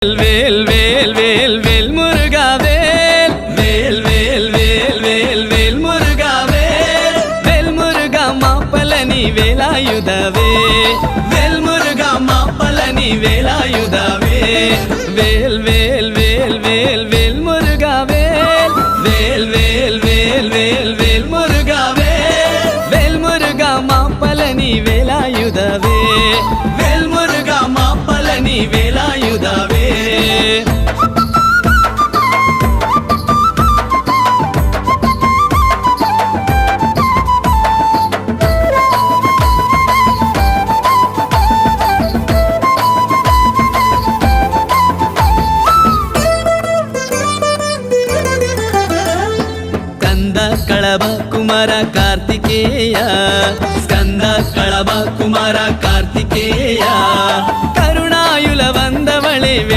வேல் வேல் வேல் வேல் முருகா வேல் வேல் வேல் வேல் வேல் வேல் முருகா வேல் வேல் முருகா மாப்பலனி வேலாயுதவே வேல் முருகா மாப்பலனி வேலாயுதவே வேல் வேல் வேல் வேல் வேல் முருகா வேல் வேல் வேல் வேல் வேல் வேல் முருகா வேல் வேல் முருகா மாப்பலனி வேலாயுதவே வேல் முருகா மாப்பலனி வேலாயுதவே ಸ್ಕಂದ ಕಳಬ Kumara Kartikeya ಸ್ಕಂದ ಕಳಬ Kumara Kartikeya